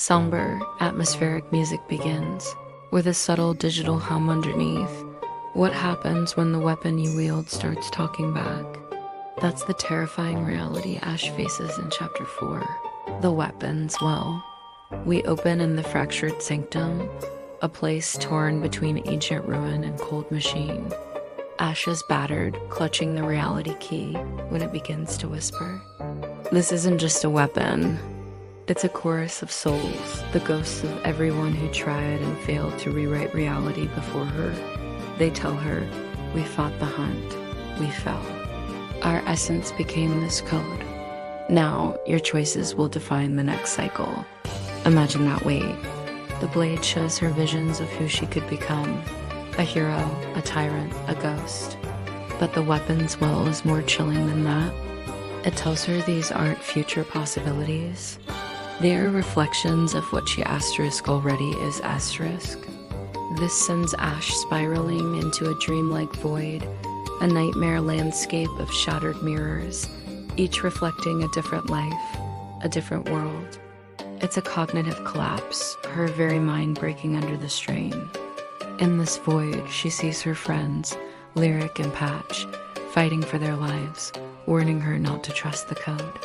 Somber, atmospheric music begins, with a subtle digital hum underneath. What happens when the weapon you wield starts talking back? That's the terrifying reality Ash faces in Chapter 4. The weapons, well, we open in the fractured sanctum, a place torn between ancient ruin and cold machine. Ash is battered, clutching the reality key when it begins to whisper. This isn't just a weapon. It's a chorus of souls, the ghosts of everyone who tried and failed to rewrite reality before her. They tell her, we fought the hunt, we fell. Our essence became this code. Now, your choices will define the next cycle. Imagine that weight. The blade shows her visions of who she could become. A hero, a tyrant, a ghost. But the weapon's will is more chilling than that. It tells her these aren't future possibilities. They are reflections of what she asterisk already is asterisk. This sends Ash spiraling into a dreamlike void, a nightmare landscape of shattered mirrors, each reflecting a different life, a different world. It's a cognitive collapse, her very mind breaking under the strain. In this void, she sees her friends, Lyric and Patch, fighting for their lives, warning her not to trust the code.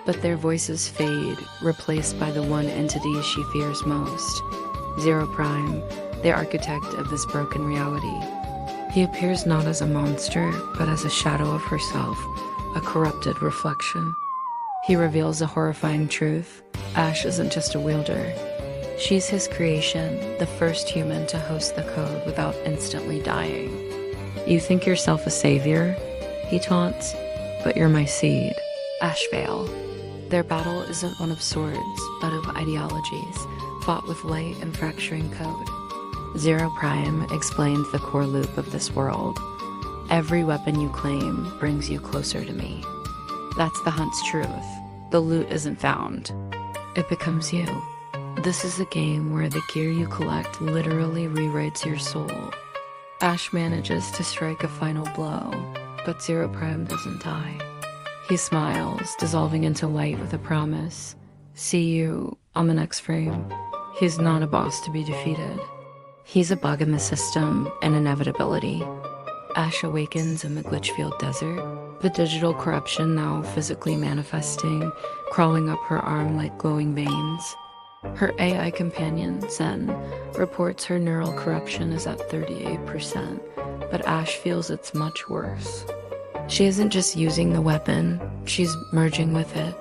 But their voices fade, replaced by the one entity she fears most, ZeroPrime, the architect of this broken reality. He appears not as a monster, but as a shadow of herself, a corrupted reflection. He reveals a horrifying truth. Ash isn't just a wielder. She's his creation, the first human to host the code without instantly dying. You think yourself a savior? He taunts. But you're my seed. Ash Vale. Their battle isn't one of swords, but of ideologies, fought with light and fracturing code. ZeroPrime explains the core loop of this world. Every weapon you claim brings you closer to me. That's the hunt's truth. The loot isn't found. It becomes you. This is a game where the gear you collect literally rewrites your soul. Ash manages to strike a final blow, but ZeroPrime doesn't die. He smiles, dissolving into light with a promise. See you on the next frame. He's not a boss to be defeated. He's a bug in the system, an inevitability. Ash awakens in the glitch-filled desert, the digital corruption now physically manifesting, crawling up her arm like glowing veins. Her AI companion, Zen, reports her neural corruption is at 38%, but Ash feels it's much worse. She isn't just using the weapon, she's merging with it.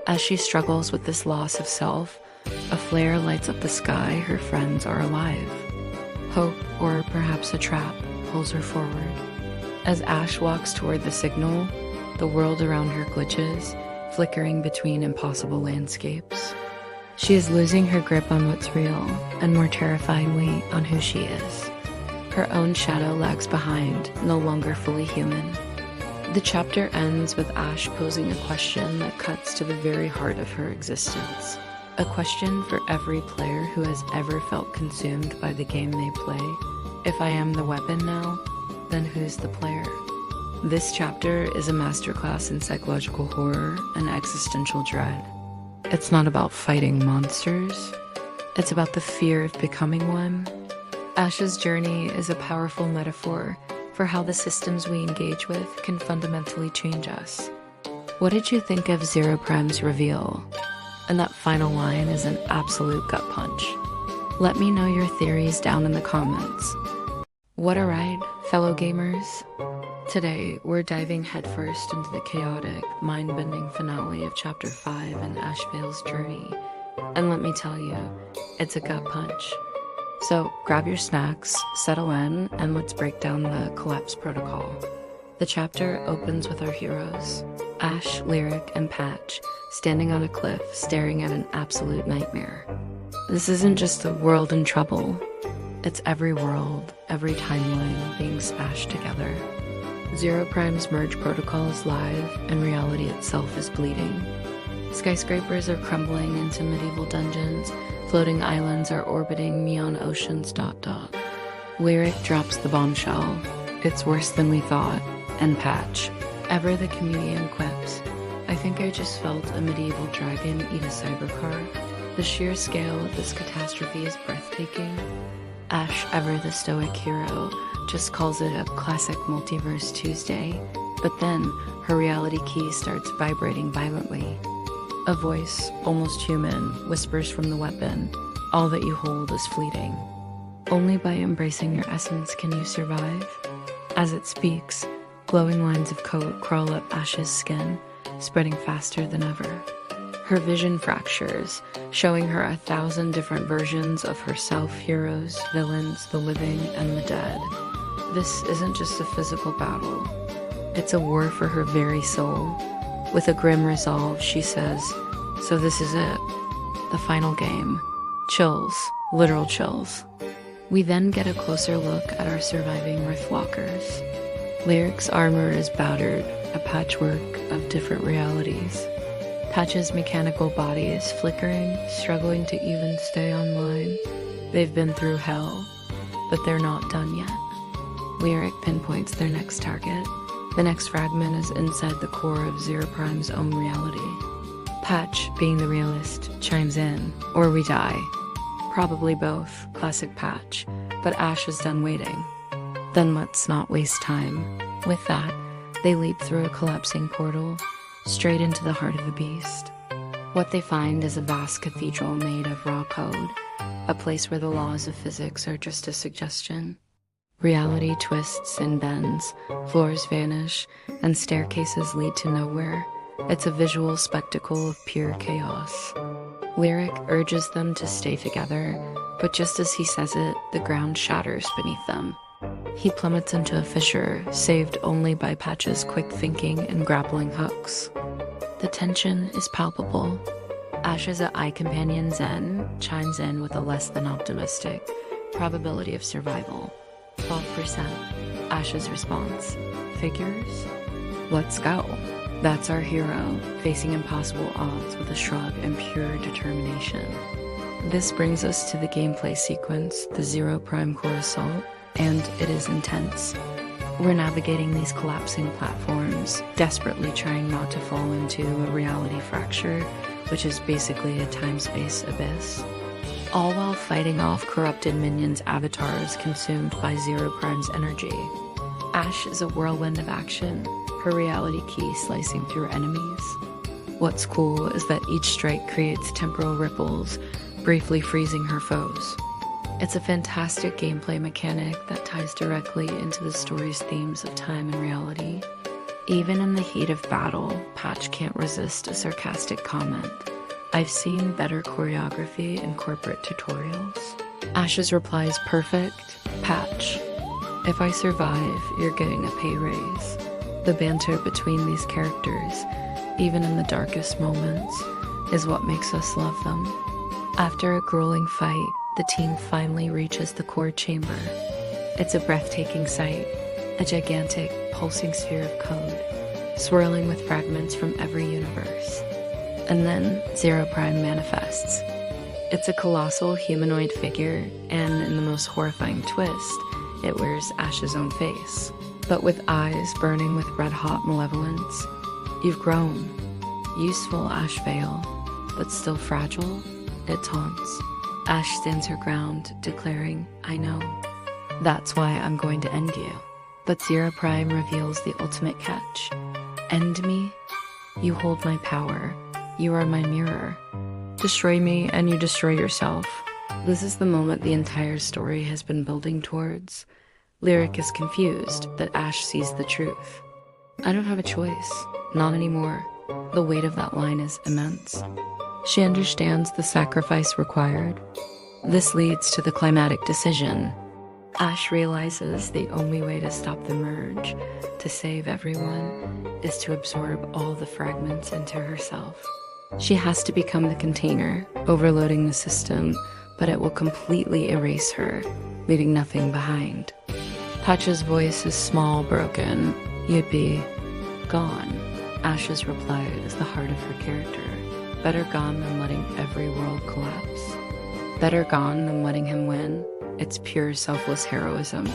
As she struggles with this loss of self, a flare lights up the sky. Her friends are alive. Hope, or perhaps a trap, pulls her forward. As Ash walks toward the signal, the world around her glitches, flickering between impossible landscapes. She is losing her grip on what's real, and more terrifyingly, on who she is. Her own shadow lags behind, no longer fully human. The chapter ends with Ash posing a question that cuts to the very heart of her existence. A question for every player who has ever felt consumed by the game they play. If I am the weapon now, then who's the player? This chapter is a masterclass in psychological horror and existential dread. It's not about fighting monsters. It's about the fear of becoming one. Ash's journey is a powerful metaphor for how the systems we engage with can fundamentally change us. What did you think of ZeroPrime's reveal? And that final line is an absolute gut punch. Let me know your theories down in the comments. What a ride, fellow gamers. Today, we're diving headfirst into the chaotic, mind-bending finale of Chapter 5 in Ash Vale's journey. And let me tell you, it's a gut punch. So grab your snacks, settle in, and let's break down the collapse protocol. The chapter opens with our heroes, Ash, Lyric, and Patch, standing on a cliff, staring at an absolute nightmare. This isn't just a world in trouble. It's every world, every timeline being smashed together. ZeroPrime's merge protocol is live, and reality itself is bleeding. Skyscrapers are crumbling into medieval dungeons, floating islands are orbiting neon oceans ... Lyric drops the bombshell. It's worse than we thought. And Patch, ever the comedian, quips, I think I just felt a medieval dragon eat a cybercar. The sheer scale of this catastrophe is breathtaking. Ash, ever the stoic hero, just calls it a classic Multiverse Tuesday, but then her reality key starts vibrating violently. A voice, almost human, whispers from the weapon, "All that you hold is fleeting. Only by embracing your essence can you survive." As it speaks, glowing lines of code crawl up Ash's skin, spreading faster than ever. Her vision fractures, showing her 1,000 different versions of herself, heroes, villains, the living, and the dead. This isn't just a physical battle. It's a war for her very soul. With a grim resolve, she says, "So this is it. The final game." Chills. Literal chills. We then get a closer look at our surviving Riftwalkers. Lyric's armor is battered, a patchwork of different realities. Patch's mechanical body is flickering, struggling to even stay online. They've been through hell, but they're not done yet. Lyric pinpoints their next target. The next fragment is inside the core of ZeroPrime's own reality. Patch, being the realist, chimes in, "Or we die." Probably both, classic Patch, but Ash is done waiting. Then let's not waste time. With that, they leap through a collapsing portal, straight into the heart of the beast. What they find is a vast cathedral made of raw code, a place where the laws of physics are just a suggestion. Reality twists and bends, floors vanish, and staircases lead to nowhere. It's a visual spectacle of pure chaos. Lyric urges them to stay together, but just as he says it, the ground shatters beneath them. He plummets into a fissure, saved only by Patch's quick thinking and grappling hooks. The tension is palpable. Ash's eye companion Zen chimes in with a less than optimistic probability of survival. 12%. Ash's response, "Figures? Let's go." That's our hero, facing impossible odds with a shrug and pure determination. This brings us to the gameplay sequence, the ZeroPrime core assault, and it is intense. We're navigating these collapsing platforms, desperately trying not to fall into a reality fracture, which is basically a time-space abyss, all while fighting off corrupted minions' avatars consumed by ZeroPrime's energy. Ash is a whirlwind of action, her reality key slicing through enemies. What's cool is that each strike creates temporal ripples, briefly freezing her foes. It's a fantastic gameplay mechanic that ties directly into the story's themes of time and reality. Even in the heat of battle, Patch can't resist a sarcastic comment. "I've seen better choreography in corporate tutorials." Ash's reply is perfect. "Patch, if I survive, you're getting a pay raise." The banter between these characters, even in the darkest moments, is what makes us love them. After a grueling fight, the team finally reaches the core chamber. It's a breathtaking sight, a gigantic, pulsing sphere of code, swirling with fragments from every universe. And then ZeroPrime manifests. It's a colossal humanoid figure, and in the most horrifying twist, it wears Ash's own face, but with eyes burning with red-hot malevolence. "You've grown. Useful, Ash Vale, but still fragile," it taunts. Ash stands her ground, declaring, "I know. That's why I'm going to end you." But ZeroPrime reveals the ultimate catch. "End me? You hold my power. You are my mirror. Destroy me and you destroy yourself." This is the moment the entire story has been building towards. Lyric is confused, but Ash sees the truth. "I don't have a choice. Not anymore." The weight of that line is immense. She understands the sacrifice required. This leads to the climactic decision. Ash realizes the only way to stop the merge, to save everyone, is to absorb all the fragments into herself. She has to become the container, overloading the system, but it will completely erase her, leaving nothing behind. Patch's voice is small, broken. "You'd be gone." Ash's reply is the heart of her character. Better gone than letting every world collapse. Better gone than letting him win. It's pure selfless heroism.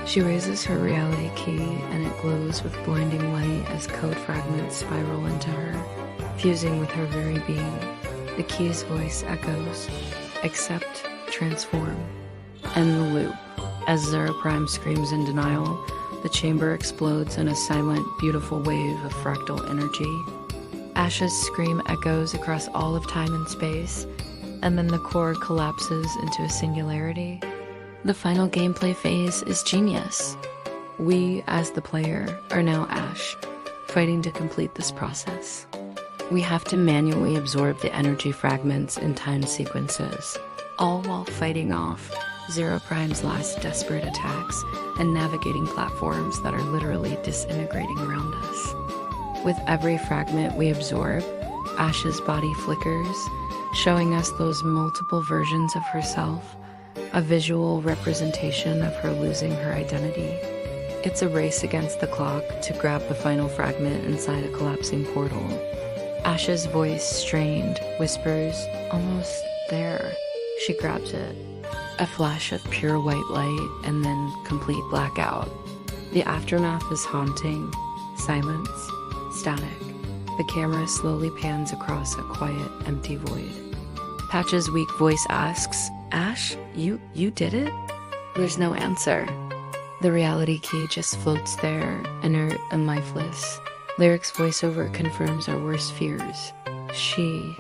She raises her reality key and it glows with blinding light as code fragments spiral into her, fusing with her very being. The key's voice echoes, accept, transform. End the loop. As ZeroPrime screams in denial, the chamber explodes in a silent, beautiful wave of fractal energy. Ash's scream echoes across all of time and space, and then the core collapses into a singularity. The final gameplay phase is genius. We, as the player, are now Ash, fighting to complete this process. We have to manually absorb the energy fragments in time sequences, all while fighting off ZeroPrime's last desperate attacks and navigating platforms that are literally disintegrating around us. With every fragment we absorb, Ash's body flickers, showing us those multiple versions of herself, a visual representation of her losing her identity. It's a race against the clock to grab the final fragment inside a collapsing portal. Ash's voice, strained, whispers, "Almost there." She grabs it. A flash of pure white light, and then complete blackout. The aftermath is haunting. Silence. Static. The camera slowly pans across a quiet, empty void. Patch's weak voice asks, "Ash, you did it?" There's no answer. The reality key just floats there, inert and lifeless. Lyric's voiceover confirms our worst fears. She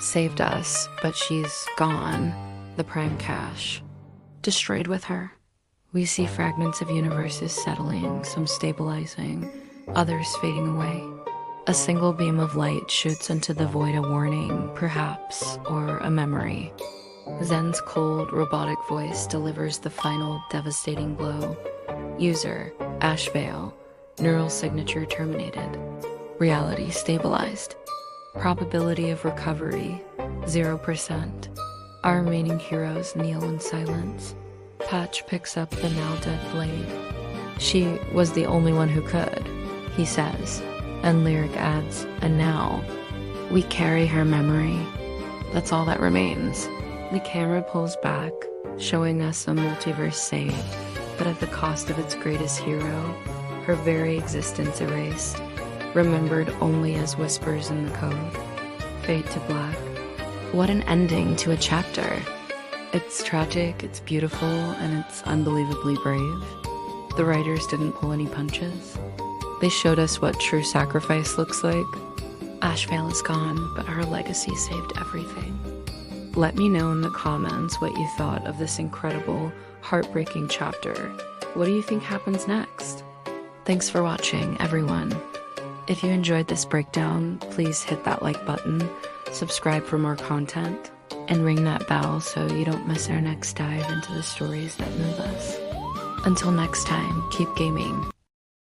saved us, but she's gone. The prime cache destroyed with her. We see fragments of universes settling, some stabilizing, others fading away. A single beam of light shoots into the void, a warning, perhaps, or a memory. Zen's cold, robotic voice delivers the final devastating blow. User, Ash Vale, neural signature terminated. Reality stabilized. Probability of recovery, 0%. Our remaining heroes kneel in silence. Patch picks up the now dead blade. "She was the only one who could," he says, and Lyric adds, "And now, we carry her memory. That's all that remains." The camera pulls back, showing us a multiverse saved, but at the cost of its greatest hero, her very existence erased, remembered only as whispers in the code. Fade to black. What an ending to a chapter. It's tragic, it's beautiful, and it's unbelievably brave. The writers didn't pull any punches. They showed us what true sacrifice looks like. Ash Vale is gone, but her legacy saved everything. Let me know in the comments what you thought of this incredible, heartbreaking chapter. What do you think happens next? Thanks for watching, everyone. If you enjoyed this breakdown, please hit that like button, subscribe for more content, and ring that bell so you don't miss our next dive into the stories that move us. Until next time, keep gaming.